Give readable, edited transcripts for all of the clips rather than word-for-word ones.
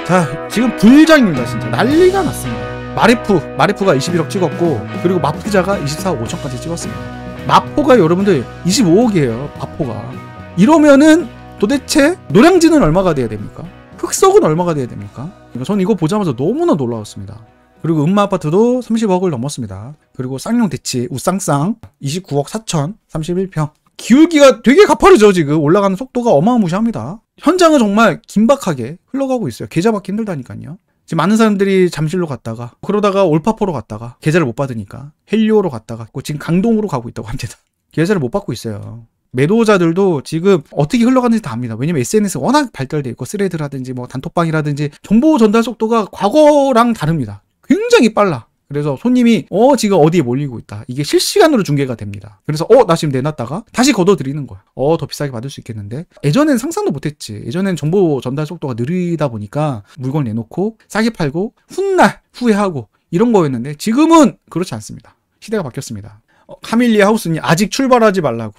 자, 지금 불장입니다. 진짜 난리가 났습니다. 마리프가 21억 찍었고, 그리고 마프자가 24억 5천까지 찍었습니다. 마포가 여러분들 25억이에요. 마포가. 이러면은 도대체 노량진은 얼마가 돼야 됩니까? 흑석은 얼마가 돼야 됩니까? 전 이거 보자마자 너무나 놀라웠습니다. 그리고 음마아파트도 30억을 넘었습니다. 그리고 쌍용대치 우쌍쌍 29억 4천 31평. 기울기가 되게 가파르죠. 지금 올라가는 속도가 어마무시합니다. 현장은 정말 긴박하게 흘러가고 있어요. 계좌 받기 힘들다니까요. 지금 많은 사람들이 잠실로 갔다가, 그러다가 올파포로 갔다가 계좌를 못 받으니까 헬리오로 갔다가 지금 강동으로 가고 있다고 합니다. 계좌를 못 받고 있어요. 매도자들도 지금 어떻게 흘러가는지 다 압니다. 왜냐면 SNS가 워낙 발달돼 있고, 스레드라든지 뭐 단톡방이라든지 정보 전달 속도가 과거랑 다릅니다. 굉장히 빨라. 그래서 손님이 지금 어디에 몰리고 있다. 이게 실시간으로 중계가 됩니다. 그래서 나 지금 내놨다가 다시 걷어들이는 거야. 더 비싸게 받을 수 있겠는데. 예전엔 상상도 못했지. 예전엔 정보 전달 속도가 느리다 보니까 물건 내놓고 싸게 팔고 훗날 후회하고 이런 거였는데, 지금은 그렇지 않습니다. 시대가 바뀌었습니다. 카밀리아 하우스님 아직 출발하지 말라고.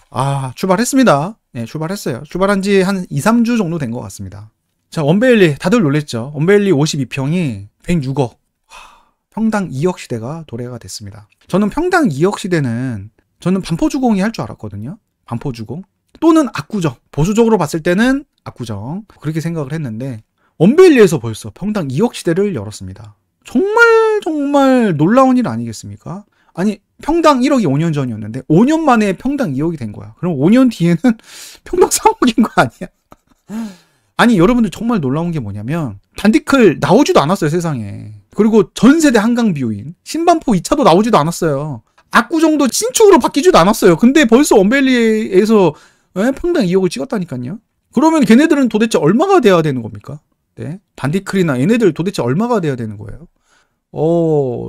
출발했습니다. 네, 출발했어요. 출발한 지 한 2, 3주 정도 된 것 같습니다. 자, 원베일리 다들 놀랬죠. 원베일리 52평이 106억. 평당 2억 시대가 도래가 됐습니다. 저는 평당 2억 시대는 저는 반포주공이 할 줄 알았거든요. 반포주공 또는 압구정. 보수적으로 봤을 때는 압구정, 그렇게 생각을 했는데 원베일리에서 벌써 평당 2억 시대를 열었습니다. 정말 놀라운 일 아니겠습니까? 아니, 평당 1억이 5년 전이었는데 5년 만에 평당 2억이 된 거야. 그럼 5년 뒤에는 평당 3억인 거 아니야? 아니, 여러분들 정말 놀라운 게 뭐냐면 단디클 나오지도 않았어요, 세상에. 그리고 전세대 한강 뷰인 신반포 2차도 나오지도 않았어요. 압구정도 신축으로 바뀌지도 않았어요. 근데 벌써 원베일리에서 평당 2억을 찍었다니까요. 그러면 걔네들은 도대체 얼마가 돼야 되는 겁니까? 네, 단디클이나 얘네들 도대체 얼마가 돼야 되는 거예요?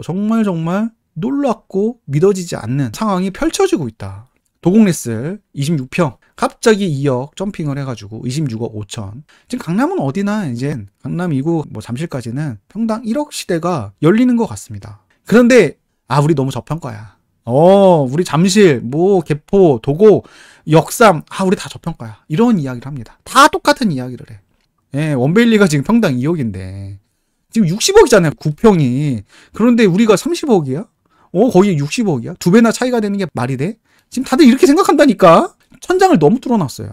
정말 놀랍고 믿어지지 않는 상황이 펼쳐지고 있다. 도곡레슬 26평 갑자기 2억 점핑을 해가지고 26억 5천. 지금 강남은 어디나 이제 강남 2구 뭐 잠실까지는 평당 1억 시대가 열리는 것 같습니다. 그런데 우리 너무 저평가야. 우리 잠실 뭐 개포 도곡 역삼 우리 다 저평가야. 이런 이야기를 합니다. 다 똑같은 이야기를 해. 예, 원베일리가 지금 평당 2억인데 지금 60억이잖아요 9평이. 그런데 우리가 30억이야? 거의 60억이야? 2배나 차이가 되는 게 말이 돼? 지금 다들 이렇게 생각한다니까. 천장을 너무 뚫어놨어요,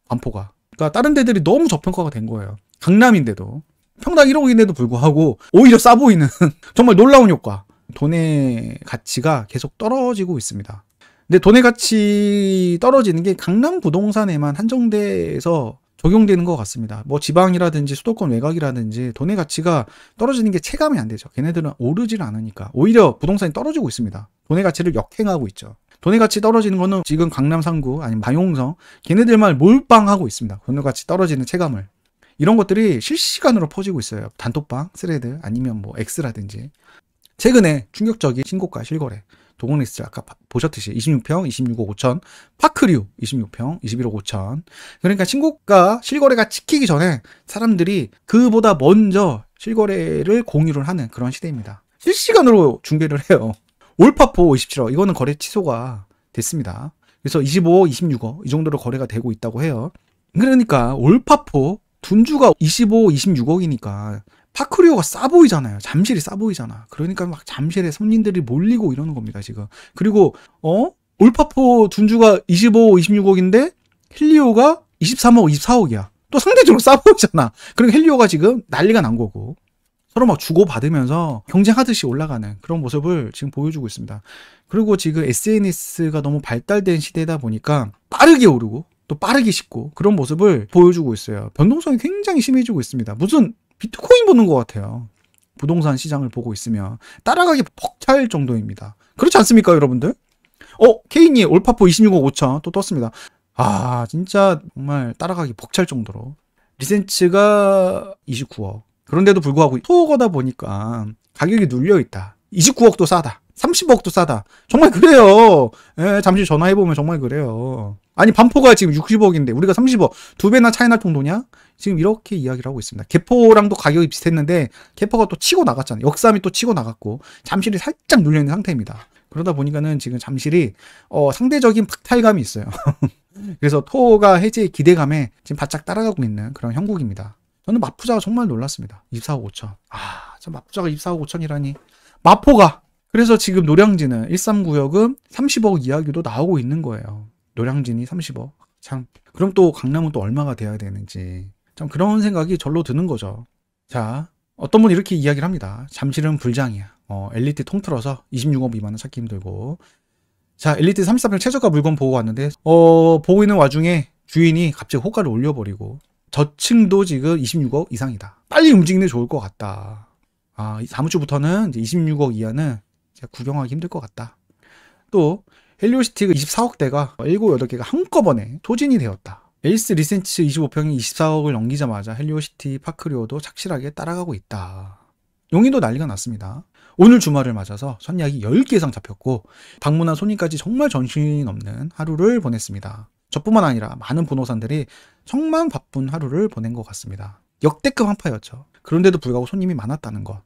반포가. 그러니까 다른 데들이 너무 저평가가 된 거예요. 강남인데도 평당 1억인데도 불구하고 오히려 싸 보이는 정말 놀라운 효과. 돈의 가치가 계속 떨어지고 있습니다. 근데 돈의 가치 떨어지는 게 강남 부동산에만 한정돼서 적용되는 것 같습니다. 뭐 지방이라든지 수도권 외곽이라든지 돈의 가치가 떨어지는 게 체감이 안 되죠. 걔네들은 오르질 않으니까 오히려 부동산이 떨어지고 있습니다. 돈의 가치를 역행하고 있죠. 돈의 가치 떨어지는 거는 지금 강남 상구 아니면 마용성 걔네들만 몰빵하고 있습니다. 돈의 가치 떨어지는 체감을. 이런 것들이 실시간으로 퍼지고 있어요. 단톡방, 스레드 아니면 뭐 X라든지. 최근에 충격적인 신고가 실거래. 도곡레슬 아까 보셨듯이 26평 26억 5천, 파크류 26평 21억 5천. 그러니까 신고가 실거래가 찍히기 전에 사람들이 그보다 먼저 실거래를 공유를 하는 그런 시대입니다. 실시간으로 중계를 해요. 올파포 27억 이거는 거래 취소가 됐습니다. 그래서 25억 26억 이 정도로 거래가 되고 있다고 해요. 그러니까 올파포 둔주가 25, 26억이니까 파크리오가 싸 보이잖아요. 잠실이 싸 보이잖아. 그러니까 막 잠실에 손님들이 몰리고 이러는 겁니다, 지금. 그리고 올파포 둔주가 25, 26억인데 헬리오가 23억, 24억이야. 또 상대적으로 싸 보이잖아. 그러니까 헬리오가 지금 난리가 난 거고. 서로 막 주고받으면서 경쟁하듯이 올라가는 그런 모습을 지금 보여주고 있습니다. 그리고 지금 SNS가 너무 발달된 시대다 보니까 빠르게 오르고 또 빠르게 식고 그런 모습을 보여주고 있어요. 변동성이 굉장히 심해지고 있습니다. 무슨 비트코인 보는 것 같아요. 부동산 시장을 보고 있으면 따라가기 벅찰 정도입니다. 그렇지 않습니까, 여러분들? 케인이 올파포 26억 5천 또 떴습니다. 진짜 정말 따라가기 벅찰 정도로. 리센츠가 29억. 그런데도 불구하고 토거다 보니까 가격이 눌려있다. 29억도 싸다. 30억도 싸다. 정말 그래요. 잠시 전화해보면 정말 그래요. 아니 반포가 지금 60억인데 우리가 30억 2배나 차이 날 정도냐? 지금 이렇게 이야기를 하고 있습니다. 개포랑도 가격이 비슷했는데 개포가 또 치고 나갔잖아요. 역삼이 또 치고 나갔고 잠실이 살짝 눌려있는 상태입니다. 그러다 보니까는 지금 잠실이 상대적인 박탈감이 있어요. 그래서 토가 해제의 기대감에 지금 바짝 따라가고 있는 그런 형국입니다. 저는 마푸자가 정말 놀랐습니다. 24억 5천. 저 마푸자가 24억 5천이라니. 마포가. 그래서 지금 노량진은 13구역은 30억 이야기도 나오고 있는 거예요. 노량진이 30억. 참. 그럼 또 강남은 또 얼마가 돼야 되는지. 참 그런 생각이 절로 드는 거죠. 자, 어떤 분이 이렇게 이야기를 합니다. 잠실은 불장이야. 엘리트 통틀어서 26억 미만은 찾기 힘들고. 자, 엘리트 33평 최저가 물건 보고 왔는데, 보고 있는 와중에 주인이 갑자기 호가를 올려버리고, 저층도 지금 26억 이상이다. 빨리 움직이는 게 좋을 것 같다. 다음 주부터는 이제 26억 이하는 구경하기 힘들 것 같다. 또, 헬리오시티가 24억대가 7, 8개가 한꺼번에 소진이 되었다. 에이스 리센츠 25평이 24억을 넘기자마자 헬리오시티 파크리오도 착실하게 따라가고 있다. 용인도 난리가 났습니다. 오늘 주말을 맞아서 선약이 10개 이상 잡혔고 방문한 손님까지 정말 정신없는 하루를 보냈습니다. 저뿐만 아니라 많은 부동산들이 정말 바쁜 하루를 보낸 것 같습니다. 역대급 한파였죠. 그런데도 불구하고 손님이 많았다는 것.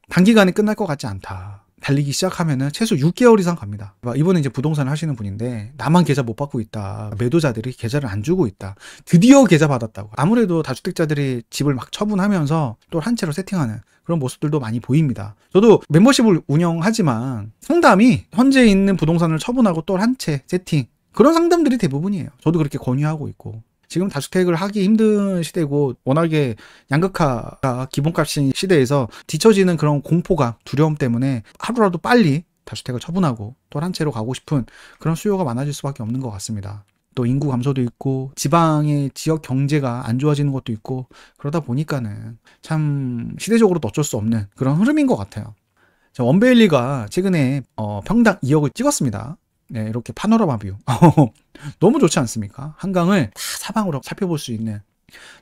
단기간에 끝날 것 같지 않다. 달리기 시작하면은 최소 6개월 이상 갑니다. 이번에 이제 부동산을 하시는 분인데 나만 계좌 못 받고 있다. 매도자들이 계좌를 안 주고 있다. 드디어 계좌 받았다고. 아무래도 다주택자들이 집을 막 처분하면서 또 한 채로 세팅하는 그런 모습들도 많이 보입니다. 저도 멤버십을 운영하지만 상담이 현재 있는 부동산을 처분하고 또 한 채 세팅 그런 상담들이 대부분이에요. 저도 그렇게 권유하고 있고. 지금 다주택을 하기 힘든 시대고 워낙에 양극화가 기본값인 시대에서 뒤처지는 그런 공포감, 두려움 때문에 하루라도 빨리 다주택을 처분하고 또 한 채로 가고 싶은 그런 수요가 많아질 수밖에 없는 것 같습니다. 또 인구 감소도 있고 지방의 지역 경제가 안 좋아지는 것도 있고 그러다 보니까는 참 시대적으로도 어쩔 수 없는 그런 흐름인 것 같아요. 원베일리가 최근에 평당 2억을 찍었습니다. 네, 이렇게 파노라마 뷰. 너무 좋지 않습니까? 한강을 다 사방으로 살펴볼 수 있는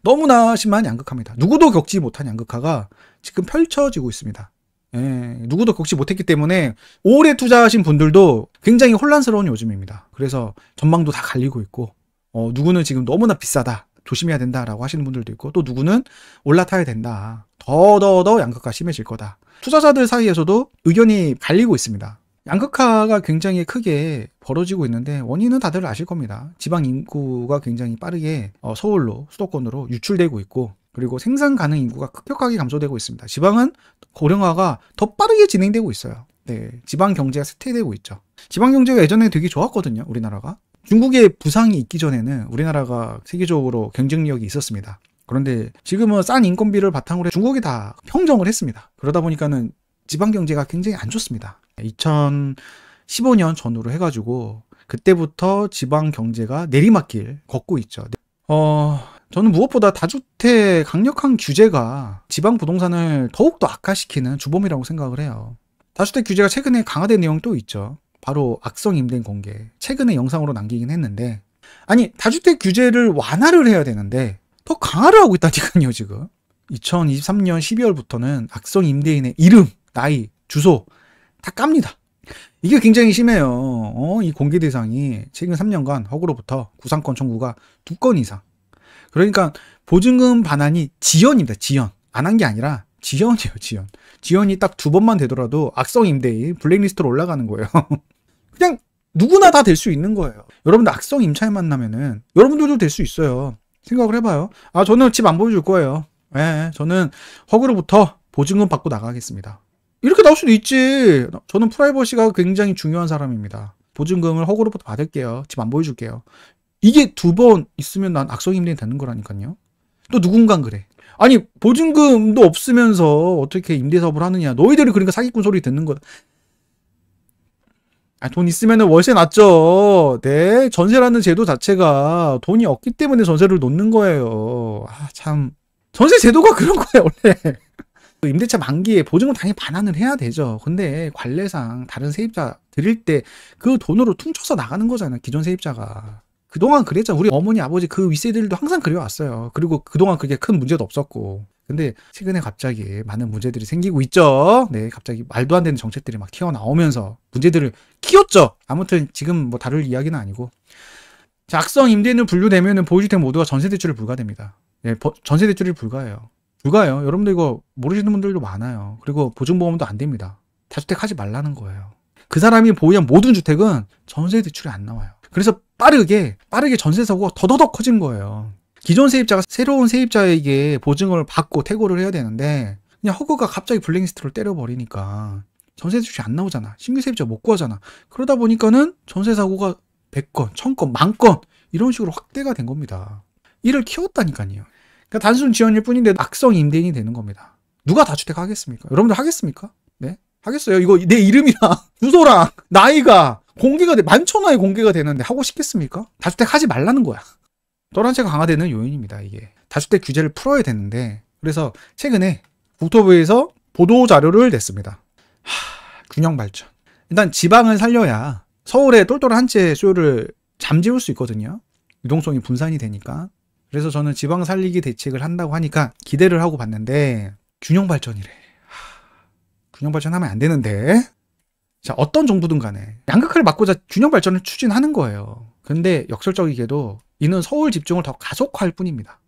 너무나 심한 양극화입니다. 누구도 겪지 못한 양극화가 지금 펼쳐지고 있습니다. 예, 누구도 겪지 못했기 때문에 오래 투자하신 분들도 굉장히 혼란스러운 요즘입니다. 그래서 전망도 다 갈리고 있고 누구는 지금 너무나 비싸다. 조심해야 된다라고 하시는 분들도 있고 또 누구는 올라타야 된다. 더 양극화 심해질 거다. 투자자들 사이에서도 의견이 갈리고 있습니다. 양극화가 굉장히 크게 벌어지고 있는데 원인은 다들 아실 겁니다. 지방 인구가 굉장히 빠르게 서울로 수도권으로 유출되고 있고 그리고 생산 가능 인구가 급격하게 감소되고 있습니다. 지방은 고령화가 더 빠르게 진행되고 있어요. 네, 지방 경제가 쇠퇴되고 있죠. 지방 경제가 예전에 되게 좋았거든요. 우리나라가. 중국의 부상이 있기 전에는 우리나라가 세계적으로 경쟁력이 있었습니다. 그런데 지금은 싼 인건비를 바탕으로 중국이 다 평정을 했습니다. 그러다 보니까는 지방 경제가 굉장히 안 좋습니다. 2015년 전후로 해가지고 그때부터 지방 경제가 내리막길 걷고 있죠. 저는 무엇보다 다주택 강력한 규제가 지방 부동산을 더욱더 악화시키는 주범이라고 생각을 해요. 다주택 규제가 최근에 강화된 내용도 있죠. 바로 악성 임대 공개. 최근에 영상으로 남기긴 했는데 아니 다주택 규제를 완화를 해야 되는데 더 강화를 하고 있다니까요 지금. 2023년 12월부터는 악성 임대인의 이름, 나이, 주소 다 깝니다. 이게 굉장히 심해요. 이 공개 대상이 최근 3년간 허구로부터 구상권 청구가 2건 이상. 그러니까 보증금 반환이 지연입니다. 지연. 안 한 게 아니라 지연이에요. 지연. 지연이 딱 2번만 되더라도 악성 임대인 블랙리스트로 올라가는 거예요. 그냥 누구나 다 될 수 있는 거예요. 여러분들 악성 임차인 만나면은 여러분들도 될 수 있어요. 생각을 해봐요. 저는 집 안 보여줄 거예요. 네, 저는 허구로부터 보증금 받고 나가겠습니다. 이렇게 나올 수도 있지. 저는 프라이버시가 굉장히 중요한 사람입니다. 보증금을 허구로부터 받을게요. 집 안 보여줄게요. 이게 2번 있으면 난 악성 임대인 되는 거라니까요. 또 누군간 그래. 아니 보증금도 없으면서 어떻게 임대사업을 하느냐. 너희들이 그러니까 사기꾼 소리 듣는 거다. 돈 있으면 월세 낮죠. 네, 전세라는 제도 자체가 돈이 없기 때문에 전세를 놓는 거예요. 참 전세 제도가 그런 거예요 원래. 임대차 만기에 보증금 당연히 반환을 해야 되죠. 근데 관례상 다른 세입자 드릴 때 그 돈으로 퉁쳐서 나가는 거잖아요. 기존 세입자가. 그동안 그랬잖아. 우리 어머니 아버지 그 윗세들도 항상 그래왔어요. 그리고 그동안 그게 큰 문제도 없었고. 근데 최근에 갑자기 많은 문제들이 생기고 있죠. 네, 갑자기 말도 안 되는 정책들이 막 튀어나오면서 문제들을 키웠죠. 아무튼 지금 뭐 다룰 이야기는 아니고. 자, 악성 임대인을 분류되면은 보유주택 모두가 전세대출을 불가됩니다. 네, 전세대출이 불가해요. 여러분들 이거 모르시는 분들도 많아요. 그리고 보증보험도 안 됩니다. 다주택 하지 말라는 거예요. 그 사람이 보유한 모든 주택은 전세 대출이 안 나와요. 그래서 빠르게 전세 사고가 더더더 커진 거예요. 기존 세입자가 새로운 세입자에게 보증을 받고 퇴고를 해야 되는데 그냥 허그가 갑자기 블랙리스트를 때려버리니까 전세 대출이 안 나오잖아. 신규 세입자 못 구하잖아. 그러다 보니까는 전세 사고가 100건, 1000건, 10,000건 이런 식으로 확대가 된 겁니다. 이를 키웠다니까요. 그러니까 단순 지연일 뿐인데 악성 임대인이 되는 겁니다. 누가 다주택 하겠습니까? 여러분들 하겠습니까? 네? 하겠어요? 이거 내 이름이랑 주소랑 나이가 공개가 만천하에 공개가 되는데 하고 싶겠습니까? 다주택 하지 말라는 거야. 떠란체가 강화되는 요인입니다. 이게 다주택 규제를 풀어야 되는데 그래서 최근에 국토부에서 보도 자료를 냈습니다. 균형 발전. 일단 지방을 살려야 서울의 똘똘한 한 채 수요를 잠재울 수 있거든요. 유동성이 분산이 되니까. 그래서 저는 지방 살리기 대책을 한다고 하니까 기대를 하고 봤는데 균형 발전이래. 균형 발전하면 안 되는데. 자, 어떤 정부든 간에 양극화를 막고자 균형 발전을 추진하는 거예요. 근데 역설적이게도 이는 서울 집중을 더 가속화할 뿐입니다.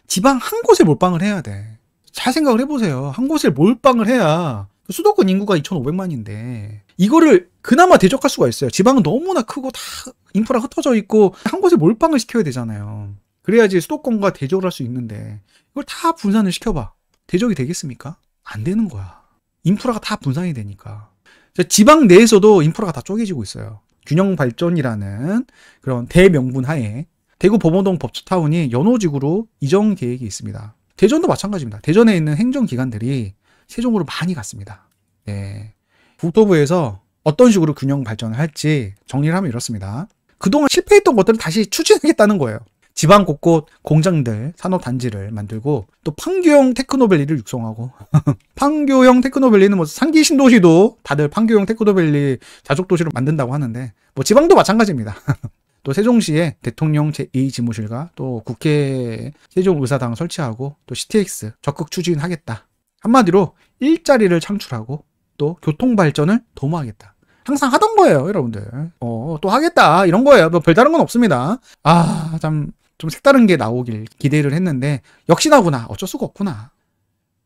지방 한 곳에 몰빵을 해야 돼. 잘 생각을 해보세요. 한 곳에 몰빵을 해야 수도권 인구가 2,500만인데 이거를 그나마 대적할 수가 있어요. 지방은 너무나 크고 다 인프라 흩어져 있고 한 곳에 몰빵을 시켜야 되잖아요. 그래야지 수도권과 대적을 할 수 있는데 이걸 다 분산을 시켜봐. 대적이 되겠습니까? 안 되는 거야. 인프라가 다 분산이 되니까. 지방 내에서도 인프라가 다 쪼개지고 있어요. 균형 발전이라는 그런 대명분 하에 대구 범어동 법조타운이 연호지구로 이전 계획이 있습니다. 대전도 마찬가지입니다. 대전에 있는 행정기관들이 세종으로 많이 갔습니다. 네. 국토부에서 어떤 식으로 균형 발전을 할지 정리를 하면 이렇습니다. 그동안 실패했던 것들을 다시 추진하겠다는 거예요. 지방 곳곳 공장들, 산업단지를 만들고 또 판교형 테크노밸리를 육성하고 판교형 테크노밸리는 뭐 상기 신도시도 다들 판교형 테크노밸리 자족도시로 만든다고 하는데 뭐 지방도 마찬가지입니다. 또 세종시에 대통령 제2지무실과 또 국회 세종의사당 설치하고 또 CTX 적극 추진하겠다. 한마디로 일자리를 창출하고 또 교통발전을 도모하겠다. 항상 하던 거예요, 여러분들. 또 하겠다. 이런 거예요. 뭐 별다른 건 없습니다. 참 좀 색다른 게 나오길 기대를 했는데 역시나구나. 어쩔 수가 없구나.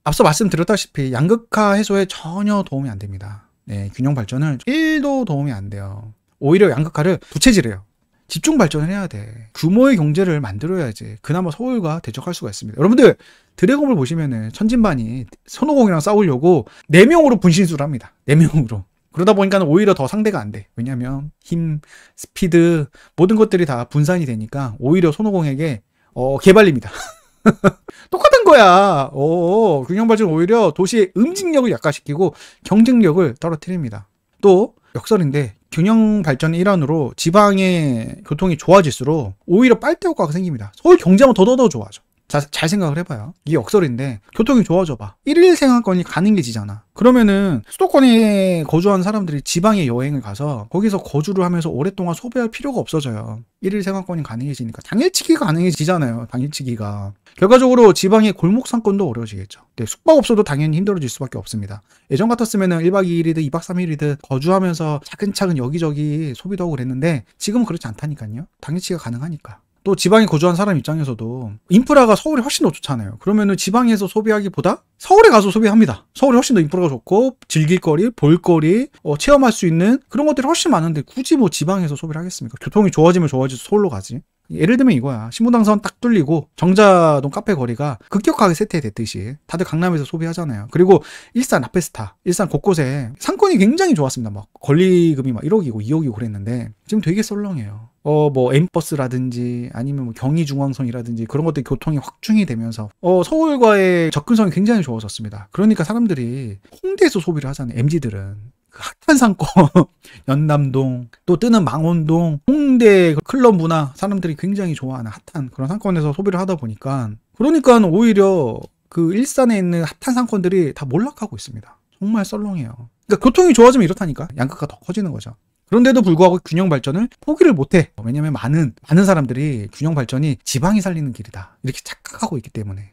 앞서 말씀드렸다시피 양극화 해소에 전혀 도움이 안 됩니다. 네, 균형 발전을 1도 도움이 안 돼요. 오히려 양극화를 부채질해요. 집중 발전을 해야 돼. 규모의 경제를 만들어야지 그나마 서울과 대적할 수가 있습니다. 여러분들 드래곤볼 보시면은 천진반이 손오공이랑 싸우려고 4명으로 분신술을 합니다. 4명으로. 그러다 보니까 오히려 더 상대가 안 돼. 왜냐면 힘, 스피드 모든 것들이 다 분산이 되니까 오히려 손오공에게 개발립니다. 똑같은 거야. 균형 발전 오히려 도시의 응징력을 약화시키고 경쟁력을 떨어뜨립니다. 또 역설인데 균형 발전의 일환으로 지방의 교통이 좋아질수록 오히려 빨대 효과가 생깁니다. 서울 경제하면 더 좋아져. 잘 생각을 해봐요. 이게 역설인데 교통이 좋아져봐. 1일 생활권이 가능해지잖아. 그러면은 수도권에 거주하는 사람들이 지방에 여행을 가서 거기서 거주를 하면서 오랫동안 소비할 필요가 없어져요. 1일 생활권이 가능해지니까 당일치기가 가능해지잖아요. 당일치기가. 결과적으로 지방의 골목 상권도 어려워지겠죠. 네, 숙박업소도 당연히 힘들어질 수밖에 없습니다. 예전 같았으면 1박 2일이든 2박 3일이든 거주하면서 차근차근 여기저기 소비도 하고 그랬는데 지금은 그렇지 않다니까요. 당일치기가 가능하니까. 또 지방에 거주한 사람 입장에서도 인프라가 서울이 훨씬 더 좋잖아요. 그러면은 지방에서 소비하기보다 서울에 가서 소비합니다. 서울이 훨씬 더 인프라가 좋고 즐길거리, 볼거리, 체험할 수 있는 그런 것들이 훨씬 많은데 굳이 뭐 지방에서 소비를 하겠습니까? 교통이 좋아지면 좋아질수록 서울로 가지. 예를 들면 이거야. 신분당선 딱 뚫리고 정자동 카페 거리가 급격하게 쇠퇴됐듯이 다들 강남에서 소비하잖아요. 그리고 일산 라페스타, 일산 곳곳에 상권이 굉장히 좋았습니다. 막 권리금이 막 1억이고 2억이고 그랬는데 지금 되게 썰렁해요. 뭐 M버스라든지 아니면 뭐 경의중앙선이라든지 그런 것들이 교통이 확충이 되면서 서울과의 접근성이 굉장히 좋아졌습니다. 그러니까 사람들이 홍대에서 소비를 하잖아요. MZ들은. 그 핫한 상권, 연남동, 또 뜨는 망원동, 홍대 클럽 문화 사람들이 굉장히 좋아하는 핫한 그런 상권에서 소비를 하다 보니까 그러니까 오히려 그 일산에 있는 핫한 상권들이 다 몰락하고 있습니다. 정말 썰렁해요. 그러니까 교통이 좋아지면 이렇다니까. 양극화가 더 커지는 거죠. 그런데도 불구하고 균형 발전을 포기를 못해. 왜냐면 많은 사람들이 균형 발전이 지방이 살리는 길이다 이렇게 착각하고 있기 때문에.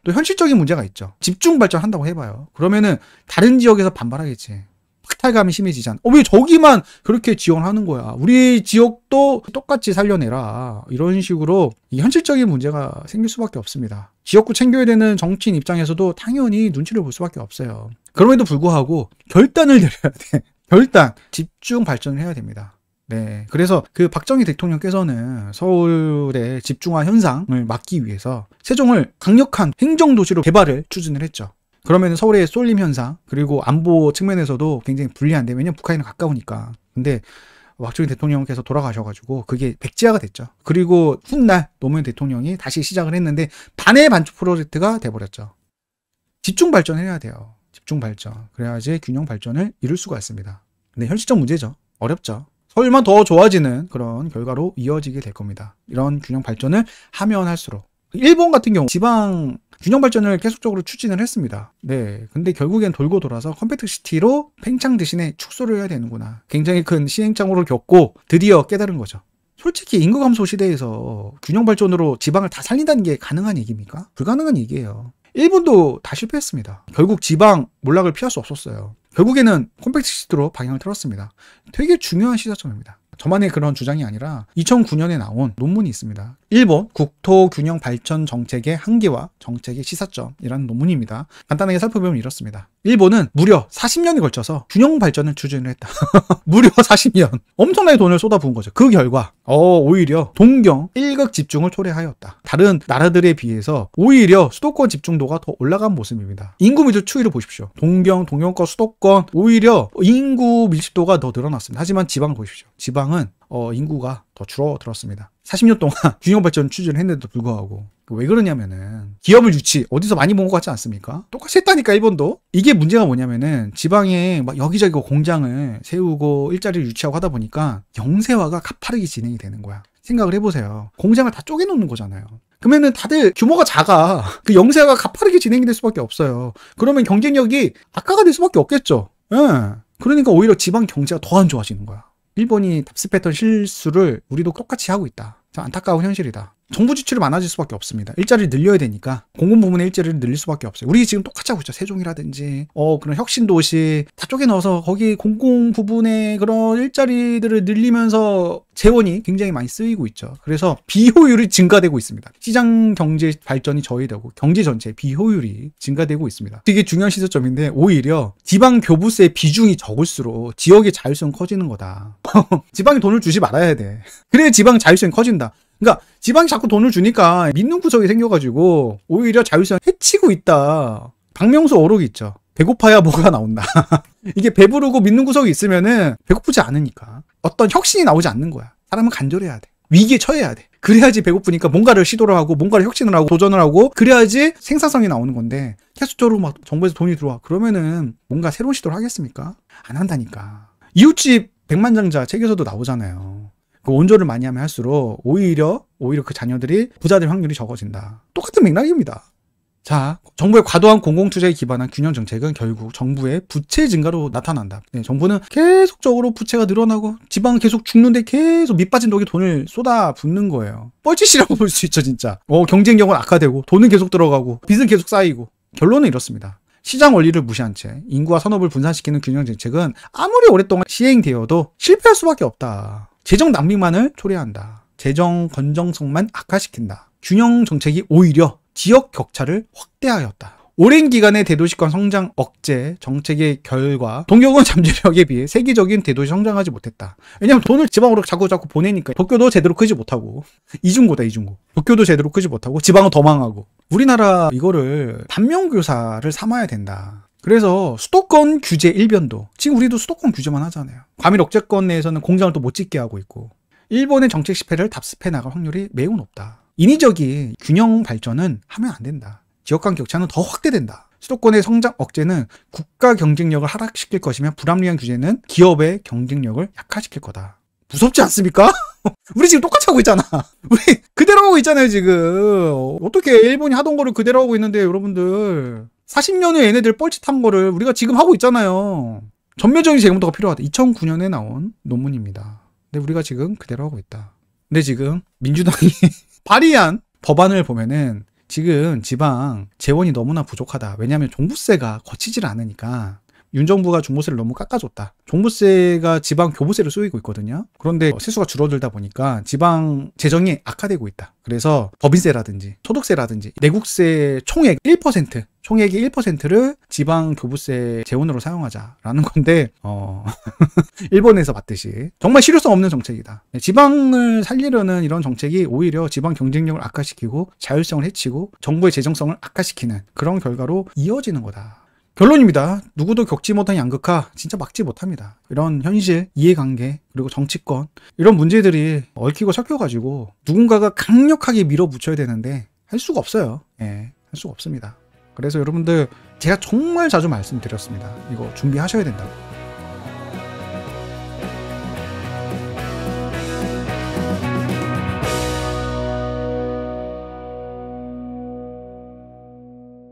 또 현실적인 문제가 있죠. 집중 발전한다고 해봐요. 그러면은 다른 지역에서 반발하겠지. 박탈감이 심해지잖아. 왜 저기만 그렇게 지원하는 거야? 우리 지역도 똑같이 살려내라. 이런 식으로 이 현실적인 문제가 생길 수밖에 없습니다. 지역구 챙겨야 되는 정치인 입장에서도 당연히 눈치를 볼 수밖에 없어요. 그럼에도 불구하고 결단을 내려야 돼. 결단. 집중 발전을 해야 됩니다. 네. 그래서 그 박정희 대통령께서는 서울의 집중화 현상을 막기 위해서 세종을 강력한 행정도시로 개발을 추진을 했죠. 그러면 서울의 쏠림 현상, 그리고 안보 측면에서도 굉장히 불리한데, 왜냐면 북한이랑 가까우니까. 근데 박정희 대통령께서 돌아가셔가지고 그게 백지화가 됐죠. 그리고 훗날 노무현 대통령이 다시 시작을 했는데 반의 반축 프로젝트가 돼버렸죠. 집중 발전해야 돼요. 집중 발전. 그래야지 균형 발전을 이룰 수가 있습니다. 근데 현실적 문제죠. 어렵죠. 서울만 더 좋아지는 그런 결과로 이어지게 될 겁니다. 이런 균형 발전을 하면 할수록. 일본 같은 경우 지방 균형 발전을 계속적으로 추진을 했습니다. 네. 근데 결국엔 돌고 돌아서 컴팩트 시티로 팽창 대신에 축소를 해야 되는구나. 굉장히 큰 시행착오를 겪고 드디어 깨달은 거죠. 솔직히 인구 감소 시대에서 균형 발전으로 지방을 다 살린다는 게 가능한 얘기입니까? 불가능한 얘기예요. 일본도 다 실패했습니다. 결국 지방 몰락을 피할 수 없었어요. 결국에는 컴팩트 시티로 방향을 틀었습니다. 되게 중요한 시사점입니다. 저만의 그런 주장이 아니라 2009년에 나온 논문이 있습니다. 일본 국토균형 발전 정책의 한계와 정책의 시사점이라는 논문입니다. 간단하게 살펴보면 이렇습니다. 일본은 무려 40년에 걸쳐서 균형 발전을 추진을 했다. 무려 40년. 엄청나게 돈을 쏟아부은 거죠. 그 결과 오히려 동경 일극 집중을 초래하였다. 다른 나라들에 비해서 오히려 수도권 집중도가 더 올라간 모습입니다. 인구 밀도 추이를 보십시오. 동경권 수도권 오히려 인구 밀집도가 더 늘어났습니다. 하지만 지방을 보십시오. 지방은 인구가 더 줄어들었습니다. 40년 동안 균형 발전 추진을 했는데도 불구하고. 왜 그러냐면은 기업을 유치 어디서 많이 본 것 같지 않습니까? 똑같이 했다니까 일본도. 이게 문제가 뭐냐면은 지방에 막 여기저기 공장을 세우고 일자리를 유치하고 하다 보니까 영세화가 가파르게 진행이 되는 거야. 생각을 해보세요. 공장을 다 쪼개놓는 거잖아요. 그러면은 다들 규모가 작아. 그 영세화가 가파르게 진행이 될 수밖에 없어요. 그러면 경쟁력이 악화가 될 수밖에 없겠죠. 예. 그러니까 오히려 지방 경제가 더 안 좋아지는 거야. 일본이 답습했던 실수를 우리도 똑같이 하고 있다. 참 안타까운 현실이다. 정부 지출이 많아질 수밖에 없습니다. 일자리를 늘려야 되니까 공공 부문의 일자리를 늘릴 수밖에 없어요. 우리 지금 똑같이 하고 있죠. 세종이라든지 그런 혁신도시 다 쪼개 넣어서 거기 공공 부분의 그런 일자리들을 늘리면서 재원이 굉장히 많이 쓰이고 있죠. 그래서 비효율이 증가되고 있습니다. 시장 경제 발전이 저해되고 경제 전체 비효율이 증가되고 있습니다. 되게 중요한 시사점인데 오히려 지방 교부세 비중이 적을수록 지역의 자율성이 커지는 거다. 지방에 돈을 주지 말아야 돼. 그래야 지방 자율성이 커진다. 그러니까 지방이 자꾸 돈을 주니까 믿는 구석이 생겨가지고 오히려 자율성 해치고 있다. 박명수 어록이 있죠. 배고파야 뭐가 나온다. 이게 배부르고 믿는 구석이 있으면은 배고프지 않으니까 어떤 혁신이 나오지 않는 거야. 사람은 간절해야 돼. 위기에 처해야 돼. 그래야지 배고프니까 뭔가를 시도를 하고 뭔가를 혁신을 하고 도전을 하고 그래야지 생산성이 나오는 건데 계속적으로 막 정부에서 돈이 들어와. 그러면은 뭔가 새로운 시도를 하겠습니까? 안 한다니까. 이웃집 백만장자 책에서도 나오잖아요. 그 온조를 많이 하면 할수록 오히려 그 자녀들이 부자 될 확률이 적어진다. 똑같은 맥락입니다. 자, 정부의 과도한 공공투자에 기반한 균형 정책은 결국 정부의 부채 증가로 나타난다. 네, 정부는 계속적으로 부채가 늘어나고 지방은 계속 죽는데 계속 밑빠진 독에 돈을 쏟아붓는 거예요. 뻘짓이라고 볼 수 있죠, 진짜. 경쟁력은 악화되고 돈은 계속 들어가고 빚은 계속 쌓이고. 결론은 이렇습니다. 시장 원리를 무시한 채 인구와 산업을 분산시키는 균형 정책은 아무리 오랫동안 시행되어도 실패할 수밖에 없다. 재정 낭비만을 초래한다. 재정 건정성만 악화시킨다. 균형 정책이 오히려 지역 격차를 확대하였다. 오랜 기간의 대도시권 성장 억제 정책의 결과 동경은 잠재력에 비해 세계적인 대도시 성장하지 못했다. 왜냐면 돈을 지방으로 자꾸 보내니까 도쿄도 제대로 크지 못하고 이중고다. 도쿄도 제대로 크지 못하고 지방은 더 망하고. 우리나라 이거를 반면교사를 삼아야 된다. 그래서 수도권 규제 일변도 지금 우리도 수도권 규제만 하잖아요. 과밀 억제권 내에서는 공장을 또 못 짓게 하고 있고 일본의 정책 실패를 답습해 나갈 확률이 매우 높다. 인위적인 균형 발전은 하면 안 된다. 지역 간 격차는 더 확대된다. 수도권의 성장 억제는 국가 경쟁력을 하락시킬 것이며 불합리한 규제는 기업의 경쟁력을 약화시킬 거다. 무섭지 않습니까? 우리 지금 똑같이 하고 있잖아. 우리 그대로 하고 있잖아요 지금. 어떻게 일본이 하던 거를 그대로 하고 있는데 여러분들 40년을 얘네들 뻘짓한 거를 우리가 지금 하고 있잖아요. 전면적인 재검토가 필요하다. 2009년에 나온 논문입니다. 근데 우리가 지금 그대로 하고 있다. 근데 지금 민주당이 발의한 법안을 보면은 지금 지방 재원이 너무나 부족하다. 왜냐하면 종부세가 거치질 않으니까 윤 정부가 종부세를 너무 깎아줬다. 종부세가 지방 교부세를 쏘이고 있거든요. 그런데 세수가 줄어들다 보니까 지방 재정이 악화되고 있다. 그래서 법인세라든지 소득세라든지 내국세 총액 1% 총액의 1%를 지방 교부세 재원으로 사용하자라는 건데 일본에서 봤듯이 정말 실효성 없는 정책이다. 지방을 살리려는 이런 정책이 오히려 지방 경쟁력을 악화시키고 자율성을 해치고 정부의 재정성을 악화시키는 그런 결과로 이어지는 거다. 결론입니다. 누구도 겪지 못한 양극화 진짜 막지 못합니다. 이런 현실, 이해관계, 그리고 정치권 이런 문제들이 얽히고 섞여가지고 누군가가 강력하게 밀어붙여야 되는데 할 수가 없어요. 예, 할 수가 없습니다. 그래서 여러분들 제가 정말 자주 말씀드렸습니다. 이거 준비하셔야 된다고.